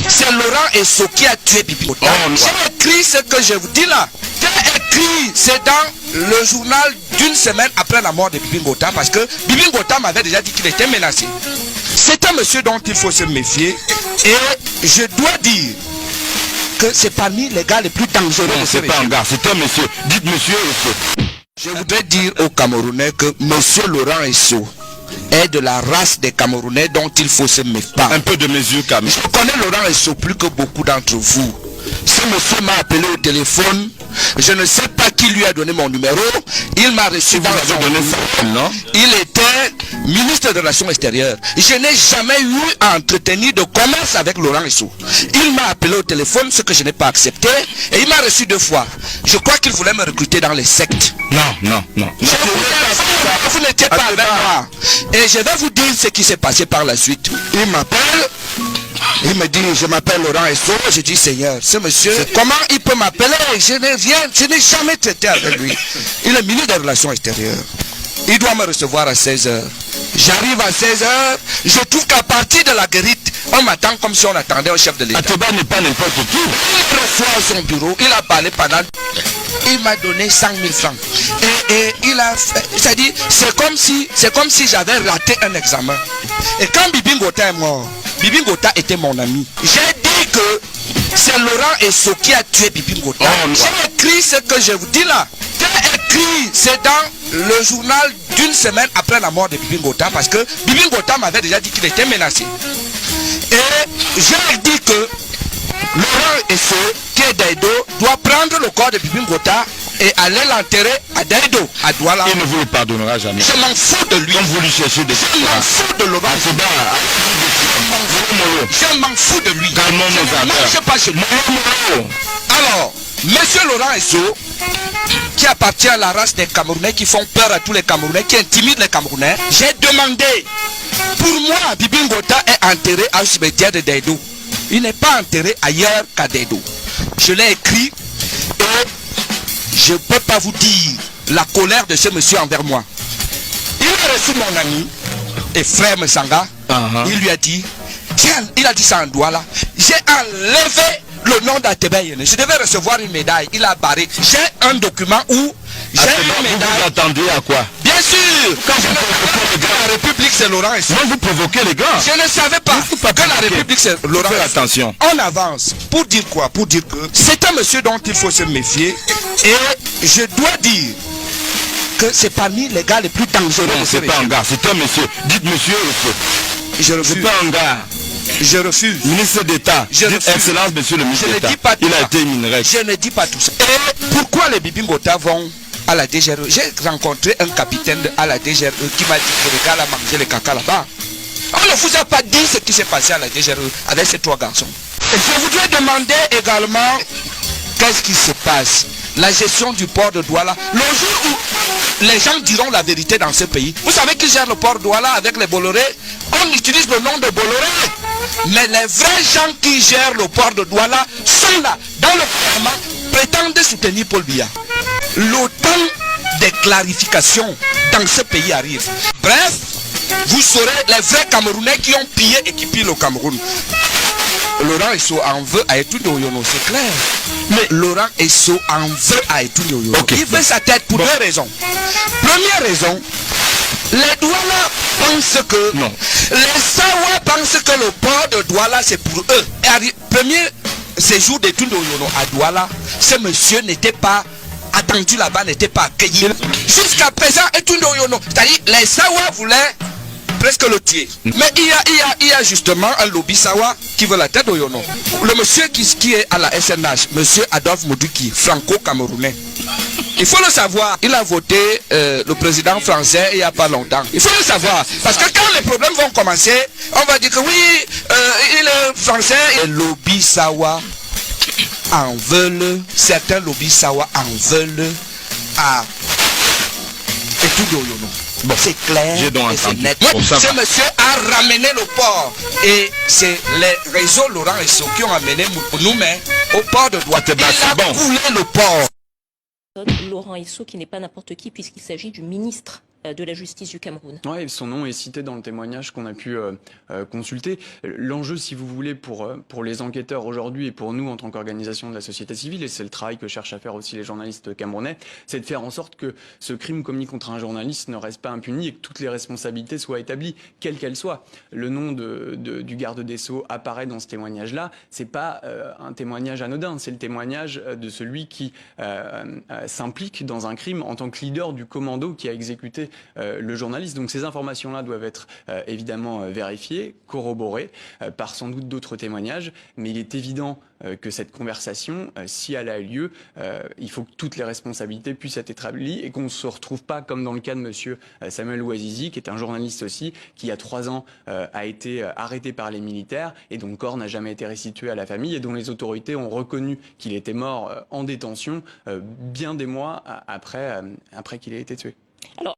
c'est Laurent Esso qui a tué Bibi Ngota. J'ai écrit ce que je vous dis là. J'ai écrit, c'est dans le journal d'une semaine après la mort de Bibi Ngota, parce que Bibi Ngota m'avait déjà dit qu'il était menacé. C'est un monsieur dont il faut se méfier, et je dois dire que c'est parmi les gars les plus dangereux. Non, c'est pas un gars, c'est un monsieur. Dites monsieur Esso. Je voudrais dire aux Camerounais que monsieur Laurent Esso est de la race des Camerounais dont il faut se méfier. Un peu de mesure quand même. Je connais Laurent Esso plus que beaucoup d'entre vous. Ce monsieur m'a appelé au téléphone. Je ne sais pas qui lui a donné mon numéro. Il m'a reçu dans son donné ça, non? Il était ministre des Relations extérieures. Je n'ai jamais eu à entretenir de commerce avec Laurent Esso. Il m'a appelé au téléphone, ce que je n'ai pas accepté, et il m'a reçu 2 fois. Je crois qu'il voulait me recruter dans les sectes. Non. Vous n'étiez pas avec moi. Et je vais vous dire ce qui s'est passé par la suite. Il m'appelle. Il me dit, je m'appelle Laurent Esso. Je dis, Seigneur, ce monsieur, comment il peut m'appeler? Je n'ai jamais traité avec lui. Il est ministre des Relations extérieures. Il doit me recevoir à 16h. J'arrive à 16h, je trouve qu'à partir de la guérite, on m'attend comme si on attendait un chef de l'État. Ateba n'est pas n'importe qui. Il reçoit à son bureau, il a parlé pendant... Il m'a donné 100 000 francs. Et il a fait... C'est-à-dire, c'est comme si j'avais raté un examen. Et quand Bibi Ngota est mort, Bibi Ngota était mon ami. J'ai dit que c'est Laurent Esso qui a tué Bibi Ngota. J'ai écrit ce que je vous dis là. J'ai écrit, c'est dans le journal d'une semaine après la mort de Bibi Ngota, parce que Bibi Ngota m'avait déjà dit qu'il était menacé. Et j'ai dit que Laurent Esso, qui est d'Aïdo, doit prendre le corps de Bibi Ngota et aller l'enterrer à Daïdo, à Douala. Il ne vous le pardonnera jamais. Je m'en fous de lui. Comme vous lui cherchez des... Je m'en fous de Laurent. Je m'en fous de lui. Calmons nos affaires. Je ne pas chez lui. Alors, monsieur Laurent Esso, qui appartient à la race des Camerounais, qui font peur à tous les Camerounais, qui intimident les Camerounais, j'ai demandé, pour moi, Bibi Ngota est enterré à un cimetière de Daïdo. Il n'est pas enterré ailleurs qu'à Daïdo. Je l'ai écrit et je ne peux pas vous dire la colère de ce monsieur envers moi. Il a reçu mon ami et frère Messanga. Il lui a dit, il a dit ça en Douala, j'ai enlevé le nom d'Ateba Yene. Je devais recevoir une médaille. Il a barré. J'ai un document où j'ai une médaille. Vous attendez à quoi? Bien sûr. Quand je ne savais pas que la République c'est Laurent Esso. Non, vous provoquez les gars. Je ne savais pas que la République c'est Laurent Esso. Attention. On avance. Pour dire quoi? Pour dire que c'est un monsieur dont il faut se méfier. Et je dois dire que c'est parmi les gars les plus dangereux. Non, c'est pas un gars, c'est un monsieur. Dites monsieur Esso. Je refuse. C'est pas un gars. Je refuse. Ministre d'État. Dites Excellence, monsieur le ministre d'État. Il a été minerai. Je ne dis pas tout ça. Et pourquoi les Bibi Ngota vont à la DGRE? J'ai rencontré un capitaine à la DGRE qui m'a dit que le gars a mangé le caca là-bas. On ne vous a pas dit ce qui s'est passé à la DGRE avec ces 3 garçons. Et je voudrais demander également qu'est-ce qui se passe. La gestion du port de Douala. Le jour où les gens diront la vérité dans ce pays. Vous savez qui gère le port de Douala avec les Bolloré? On utilise le nom de Bolloré. Mais les vrais gens qui gèrent le port de Douala sont là, dans le gouvernement, prétendent soutenir Paul Biya. L'autant des clarifications dans ce pays arrive. Bref, vous saurez les vrais Camerounais qui ont pillé et qui pillent le Cameroun. Laurent Esso en veut à Etundo Yono, c'est clair. Mais Laurent Esso en veut à Etundo Yono. Il veut sa tête pour 2 raisons. Première raison, les Douala pensent que... Non. Les Sawa pensent que le port de Douala c'est pour eux. Et premier séjour d'Etundo Yono à Douala, ce monsieur n'était pas attendu là-bas, n'était pas accueilli. Jusqu'à présent, Etundo Yono, c'est-à-dire les Sawa voulaient presque le tuer. Mais il y a justement un lobby Sawa qui veut la tête d'Oyono. Le monsieur qui est à la SNH, monsieur Adolphe Moudouki, franco-camerounais. Il faut le savoir, il a voté le président français il n'y a pas longtemps. Il faut le savoir, parce que quand les problèmes vont commencer, on va dire que oui, il est français. Et lobby Sawa en veulent, certains lobbies Sawa en veulent à Etundo Yono. Bon, c'est clair et c'est net. Ce monsieur a ramené le port. Et c'est les réseaux Laurent Esso qui ont amené nous-mêmes au port de Douala. Il a coulé le port. Laurent Esso qui n'est pas n'importe qui puisqu'il s'agit du ministre de la justice du Cameroun. Oui, son nom est cité dans le témoignage qu'on a pu consulter. L'enjeu, si vous voulez, pour les enquêteurs aujourd'hui et pour nous en tant qu'organisation de la société civile, et c'est le travail que cherchent à faire aussi les journalistes camerounais, c'est de faire en sorte que ce crime commis contre un journaliste ne reste pas impuni et que toutes les responsabilités soient établies, quelles qu'elles soient. Le nom du garde des Sceaux apparaît dans ce témoignage-là. C'est pas un témoignage anodin, c'est le témoignage de celui qui s'implique dans un crime en tant que leader du commando qui a exécuté le journaliste. Donc ces informations-là doivent être évidemment vérifiées, corroborées par sans doute d'autres témoignages, mais il est évident que cette conversation, si elle a eu lieu, il faut que toutes les responsabilités puissent être établies et qu'on ne se retrouve pas comme dans le cas de monsieur Samuel Ouazizi, qui est un journaliste aussi, qui il y a 3 ans a été arrêté par les militaires et dont le corps n'a jamais été restitué à la famille et dont les autorités ont reconnu qu'il était mort en détention bien des mois après qu'il ait été tué. Alors,